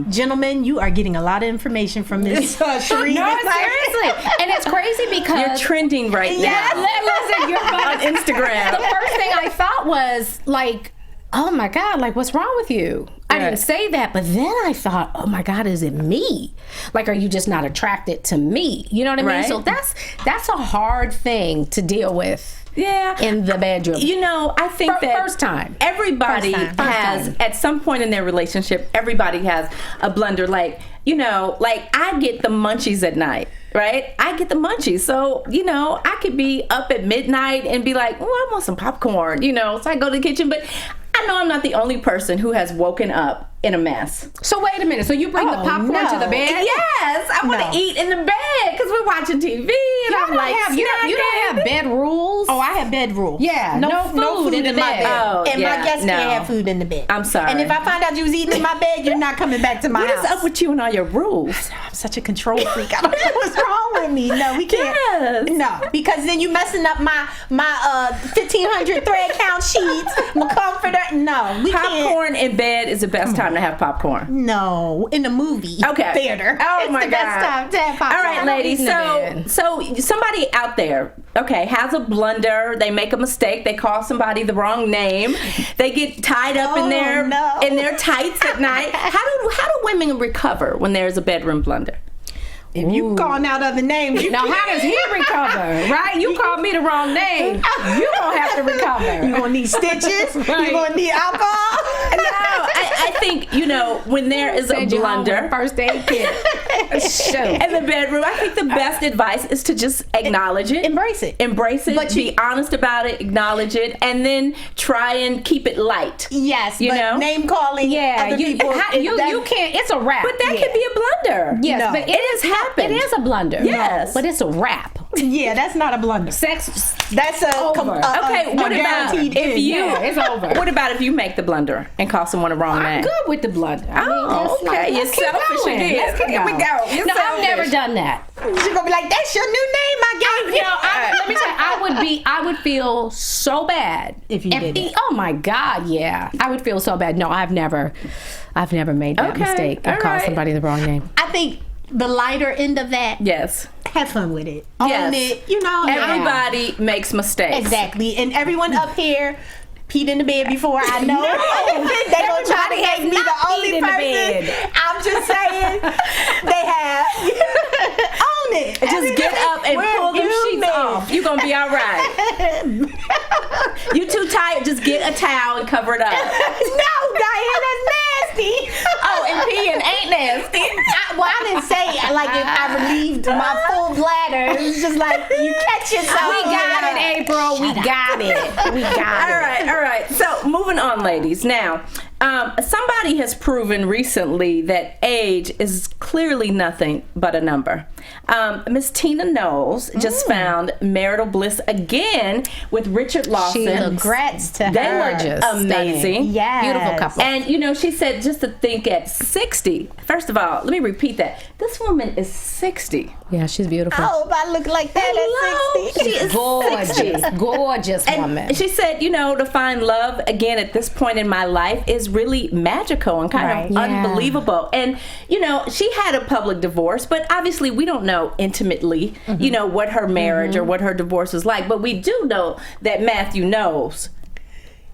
Gentlemen, you are getting a lot of information from Miss Sheree. No, seriously. And it's crazy because You're trending right now listen, you're on Instagram. The first thing I thought was like, oh my God, like what's wrong with you? I didn't say that, but then I thought, oh my God, is it me? Like, are you just not attracted to me? You know what I mean? Right. So that's a hard thing to deal with Yeah. in the bedroom. You know, I think that First time. everybody First time. has, at some point in their relationship, everybody has a blunder. Like, you know, like I get the munchies at night, right? I get the munchies. So, you know, I could be up at midnight and be like, oh, I want some popcorn, you know. So I go to the kitchen, but I know I'm not the only person who has woken up in a mess. So wait a minute. So you bring the popcorn to the bed? Yes, I want to eat in the bed because we're watching TV. And I'm like, you don't have bed rules? Oh, I have bed rules. Yeah, no food in the my bed. bed. Oh, and yeah, my guests no. can't have food in the bed. I'm sorry. And if I find out you was eating in my bed, you're not coming back to my What house. is up with you and all your rules? I'm such a control freak. I don't know what's wrong with me. No, we can't. Yes. No, because then you messing up my 1,500 thread count sheets, my comforter. No, we can't. Popcorn in bed is the best time to have popcorn. No, in the movie theater. Oh it's my the God. best time to have popcorn. All right, ladies. eat in the So somebody out there, okay, has a blunder. They make a mistake. They call somebody the wrong name. They get tied up in their tights at night. How do women recover when there's a bedroom blunder? If you calling out other names, Now, how does he recover? Right? You called me the wrong name. You gonna have to recover. you gonna need stitches. Right. You gonna need alcohol. No, I think, you know, when there is a Send you home with blunder a first aid kit. Shoot. in the bedroom, I think the best advice is to just acknowledge it. Embrace it. Embrace it, But be honest about it, acknowledge it, and then try and keep it light. Yes, You but know? name calling. Yeah, other you people, you can't. It's a wrap. But that could be a blunder. Yes, No. but It has happened. It is a blunder. Yes. but it's a wrap. Yeah, that's not a blunder. Sex. That's a Over. Okay, what about guaranteed if end. you? Yeah, it's over. What about if you make the blunder and call someone a wrong I'm name? good with the blunder. I mean, Oh, it's like, okay. You're let's keep selfish going. again. Let's keep Here we going. go. You're No, I've selfish. never done that. She's gonna be like, "That's your new name, I gave you." Let me tell you, I would feel so bad If you did it. Oh my God, yeah, I would feel so bad. No, I've never made that Okay, mistake of all calling right. somebody the wrong name. I think the lighter end of that, Yes. have fun with it. Own Yes. it. You know, Everybody makes mistakes. exactly. And everyone up here peed in the bed before. I know they gonna try to hate me the not only peed in the person. bed. I'm just saying they have. Own it. Just get up and We're pull them sheets human. off. You're going to be all right. You too tired, just get a towel and cover it up. No, Diane, that's nasty. Oh, and peeing ain't nasty. I didn't say like if I relieved my full bladder. It was just like you catch yourself. We got it, April. We got it. We got it. All right. So moving on, ladies. Now, somebody has proven recently that age is clearly nothing but a number. Miss Tina Knowles just found marital bliss again with Richard Lawson. Congrats to They her. were Gorgeous. amazing. Yes. Beautiful couple. And you know, she said just to think at 60. First of all, let me repeat that. This woman is 60. Yeah, she's beautiful. I hope I look like that Hello. at 60. She is Gorgeous, 60. gorgeous woman. And she said, you know, to find love again at this point in my life is really magical and kind Right. of Yeah. unbelievable. And, you know, she had a public divorce, but obviously we don't know intimately, you know, what her marriage or what her divorce was like. But we do know that Matthew knows.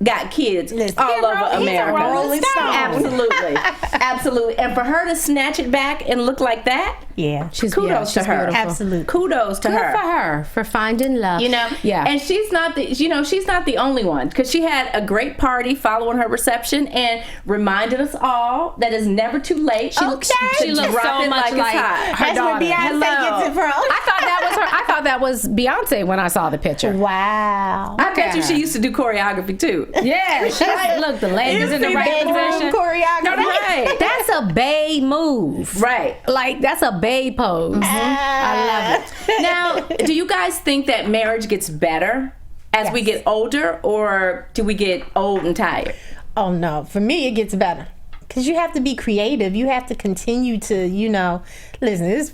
Got kids all over he's a America. Rolling Stone. Absolutely. Absolutely. And for her to snatch it back and look like that, Yeah. she's kudos to she's her. beautiful. Absolutely. Kudos to Good her. for her for finding love. You know, Yeah. and she's not the, you know, she's not the only one because she had a great party following her reception and reminded us all that it's never too late. She Okay. She looks drop so it much it's like hot. her That's where daughter. Beyonce gets it from. I thought that was her. I thought that was Beyonce when I saw the picture. Wow. I bet you she used to do choreography too. Yeah, she look, the leg is in the see right bedroom position. choreography. No, Right. that's a bae move. Right. Like that's a bae pose. I love it. Now, do you guys think that marriage gets better as we get older, or do we get old and tired? Oh no, for me it gets better. Cause you have to be creative. You have to continue to, you know, listen, there's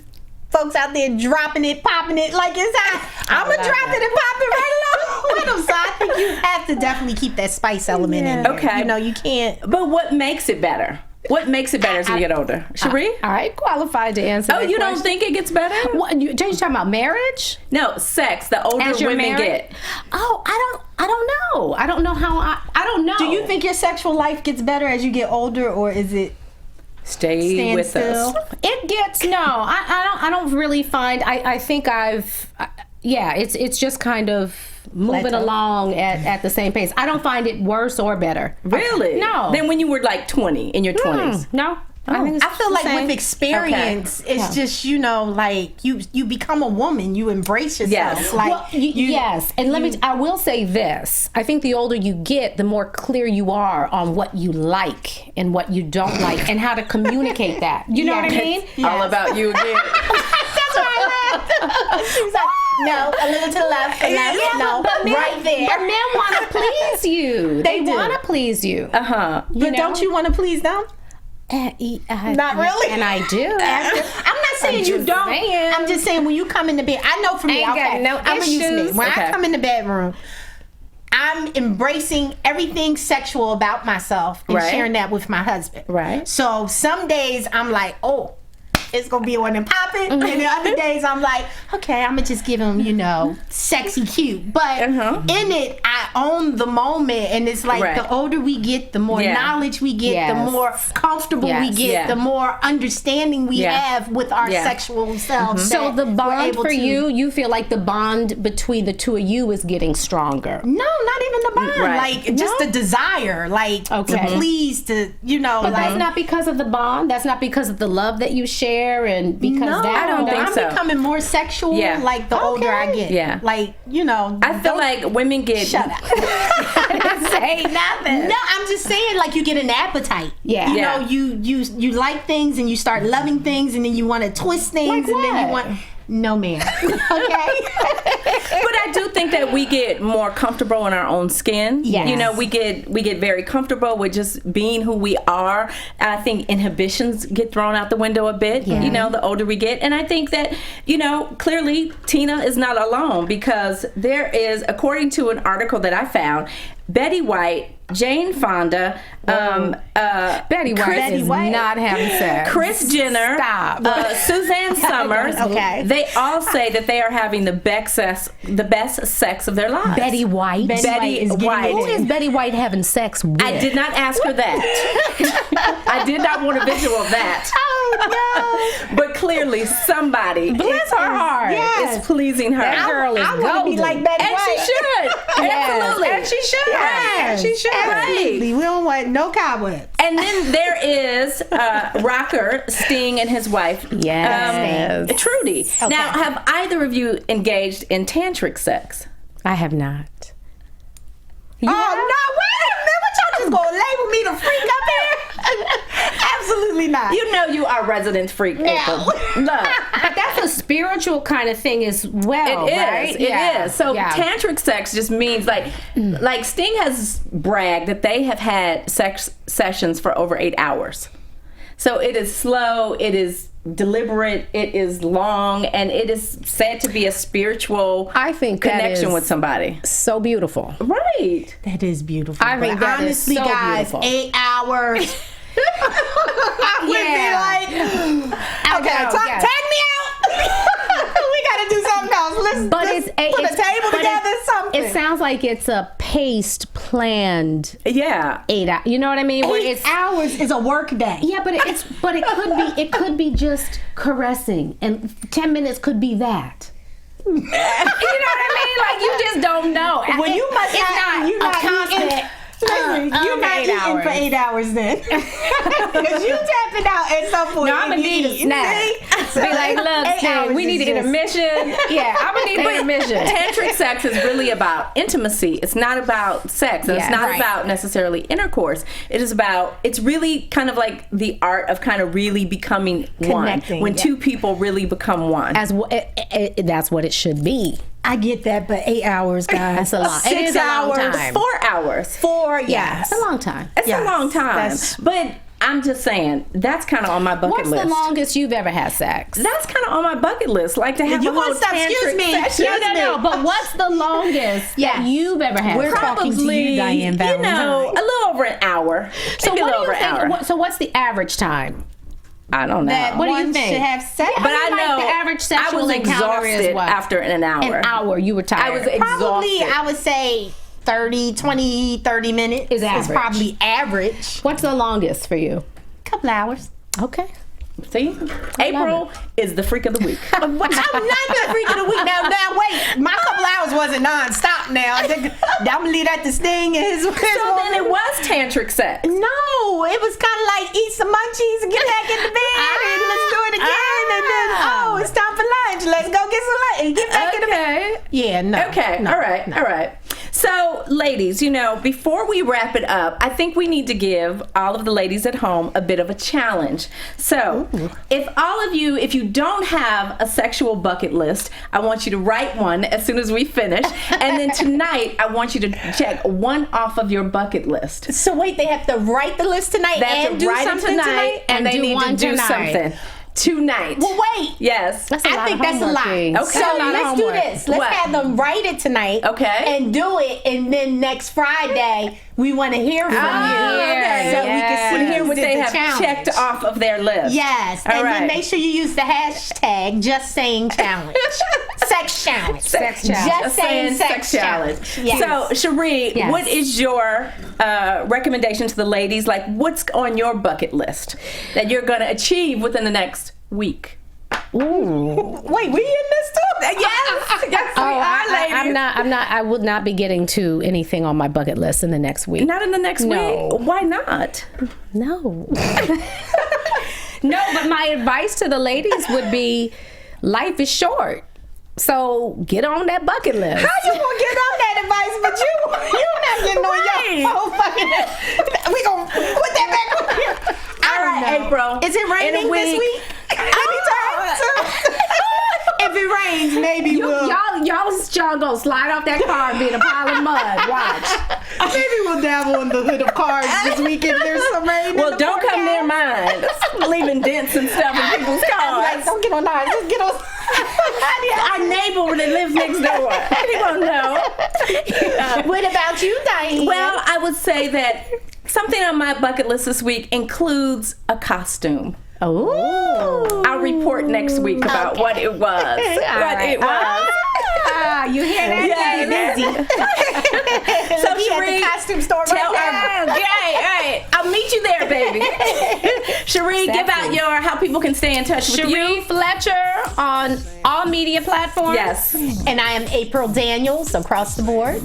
folks out there dropping it, popping it like it's hot. I'ma love drop it and pop it right along with them. So I think you have to definitely keep that spice element in there. Okay. You know, you can't. But what makes it better? What makes it better as we get older? Sheree? All right, qualified to answer. Oh, that you don't question. think it gets better? What, you talking about marriage? No, sex. The older As you're women married? get. Oh, I don't know. I don't know how. I don't know. Do you think your sexual life gets better as you get older, or is it Stay stand with still? us. it gets no? I don't really find. I think I've it's just kind of moving Plateau. along at the same pace. I don't find it worse or better. Really? No. Than when you were like 20, in your 20s? No. I think it's I feel the like same. with experience, it's just, like you become a woman, you embrace yourself. Yes. Like Well, yes, and I will say this. I think the older you get, the more clear you are on what you like and what you don't like and how to communicate that. You know what I mean? All about you again. That's why I laughed. She was like, no, a little to the left, no, but men, right there. But men want to please you. They do. want to please you. But don't you want to please them? Not really. And I do. I'm not saying you just don't. saying. I'm just saying when you come in the bed, I know for me, Ain't got no I'm gonna use me. issues. When Okay. I come in the bedroom, I'm embracing everything sexual about myself and Right. sharing that with my husband. Right. So some days I'm like, oh, it's gonna be one and popping, and the other days I'm like, okay, I'm gonna just give him, sexy cute. But in it, I own the moment, and it's like Right. the older we get, the more Yeah. knowledge we get, Yes. the more comfortable we Yes. get, Yeah. the more understanding we Yeah. have with our Yeah. sexual selves. So that the we're bond able for to- you feel like the bond between the two of you is getting stronger. No, not even the bond. Right. Like just the desire, like to Okay. please, to But like. that's not because of the bond. That's not because of the love that you share and because No, I don't think I'm so. becoming more sexual. Yeah. Like the older I get. Yeah. Like I feel like women get... Shut up. say nothing. No, I'm just saying, like you get an appetite. Yeah. You Yeah. know, you like things and you start loving things and then you want to twist things Like and then you what? want. No, ma'am. Okay. But I do think that we get more comfortable in our own skin. Yes. We get very comfortable with just being who we are. I think inhibitions get thrown out the window a bit, the older we get. And I think that, clearly Tina is not alone, because there is, according to an article that I found, Betty White, Jane Fonda, Betty White Betty is White. not having sex. Kris Jenner, Stop. Suzanne Summers. Okay. They all say that they are having the best sex of their lives. Betty White. Betty White. Who is Betty White having sex with? I did not ask her that. I did not want a visual of that. Oh no. But clearly somebody, bless her heart, Yes. is pleasing her. That girl is I want to be golden. like Betty And White. she should. Yes. Absolutely. And she should. Right. She should. Absolutely. Right. We don't want no cobwebs. And then there is rocker Sting and his wife, Yes. Trudy. Now, have either of you engaged in tantric sex? I have not. Oh, no, wait a minute. What y'all just gonna label me the freak up here? Absolutely not. You know you are resident freak, April. Look. But that's a spiritual kind of thing as well, It is. right? It is. So Yeah. tantric sex just means like Sting has bragged that they have had sex sessions for over 8 hours. So it is slow, it is deliberate, it is long, and it is said to be a spiritual I think that connection is with somebody. so beautiful. Right. That is beautiful. I think but that is honestly, so guys, beautiful. 8 hours. I would be like, okay, know, yes. tag me out. We gotta do something else. Let's put a table together, something. It sounds like it's a paced, planned Yeah. 8 hours. You know what I mean? Where 8 hours is a work day. Yeah, but it could be just caressing, and 10 minutes could be that. You know what I mean? Like you just don't know. Well, you must it's not. You're a not constant. eating. Listen, you're not 8 eating hours. for 8 hours then, because you tapping out at some point. No, I'm gonna and you need a eat. snack. See? Be like, look, 8 Sting, hours we need is an just- intermission. Yeah, I'm gonna need an intermission. Tantric sex is really about intimacy. It's not about sex. And Yeah, it's not right. about necessarily intercourse. It's really kind of like the art of kind of really becoming Connecting, one. When yeah. two people really become one. That's what it should be. I get that, but 8 hours, guys. That's a lot. It 6 is a long hours. time. 4 hours. 4, Yeah, yes. it's a long time. It's Yes, a long time. that's- But I'm just saying, that's kind of on my bucket What's list. the longest you've ever had sex? That's kind of on my bucket list. Like to have You a want whole to stop? Excuse tantric me. session. Excuse me. But what's the longest Yes. that you've ever had? We're sex? talking to you, Diann Valentine. a little over an hour. So Maybe a what little do over you an hour. think? So what's the average time? I don't know. That What do you one think? should have sex. But I like know the average sexual I was encounter is exhausted what? after an hour. An hour. You were tired. I was Probably, exhausted. I would say 30 minutes Is average. probably average. What's the longest for you? Couple hours. Okay. See? April is the freak of the week. I'm not the freak of the week. Now, wait. My couple hours wasn't non-stop now. I'm going to leave that to Sting and his So then it was tantric sex. No, it was kind of like eat some munchies and get back in the bed and let's do it again. And then, it's time for lunch. Let's go get some lunch and get back in the bed. Yeah, no. Okay, no, all right. So, ladies, before we wrap it up, I think we need to give all of the ladies at home a bit of a challenge. So, if you don't have a sexual bucket list, I want you to write one as soon as we finish. And then tonight, I want you to check one off of your bucket list. So wait, they have to write the list tonight and do something tonight? And they need to do something tonight. Well, wait. Yes. I think that's a lot. Okay. So let's do this. Let's have them write it tonight. Okay. And do it. And then next Friday, we want to hear from you. Okay. So we can see hear what they have challenge. checked off of their list. Yes. All and right. then make sure you use the hashtag Just Saying Challenge. Sex challenge. Sex challenge. Just saying sex challenge. So, Yes. Sheree, what is your recommendation to the ladies? Like, what's on your bucket list that you're going to achieve within the next week? Ooh. Wait, we in this too? Yes, we are, ladies. I would not be getting to anything on my bucket list in the next week. Not in the next week? Why not? No. No, but my advice to the ladies would be, life is short. So get on that bucket list. How you gonna get on that advice, but you're not getting on your whole fucking. We gonna put that back on here. All right, April. Is it raining this week? If it rains, maybe we'll. Y'all gonna slide off that car and be in a pile of mud. Watch. Maybe we'll dabble in the hood of cars this week if there's some rain. Well, don't come near mine. Leaving dents and stuff in people's cars. Don't get on ours. Just get on. Our neighbor that lives next door. He won't know. What about you, Diane? Well, I would say that something on my bucket list this week includes a costume. Oh. I'll report next week about what it was. It was. You hear that? Yeah, so Sheree, the costume store right. I'll meet you there, baby. Sheree, give out your how people can stay in touch with you. Sheree Fletcher on all media platforms. Yes. And I am April Daniels across the board.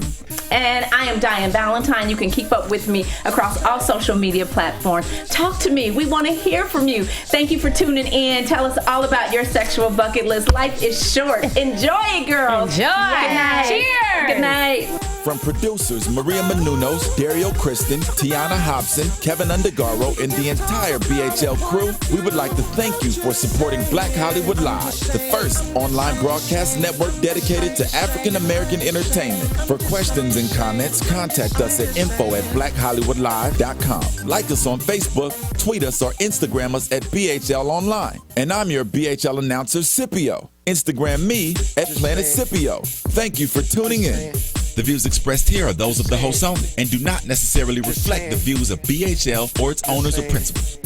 And I am Diann Valentine. You can keep up with me across all social media platforms. Talk to me. We want to hear from you. Thank you for tuning in. Tell us all about your sexual bucket list. Life is short. Enjoy it, girls. Enjoy. Good night. Cheers. Good night. From producers Maria Menounos, Dario Kristen, Tiana Hobson, Kevin Undergaro, and the entire BHL crew, we would like to thank you for supporting Black Hollywood Live, the first online broadcast network dedicated to African American entertainment. For questions and comments, contact us at info@blackhollywoodlive.com. Like us on Facebook, tweet us, or Instagram us at BHL Online. And I'm your BHL announcer, Scipio. Instagram me at Planet Scipio. Thank you for tuning in. The views expressed here are those of the host only and do not necessarily reflect the views of BHL or its owners or principals.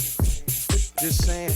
Just saying.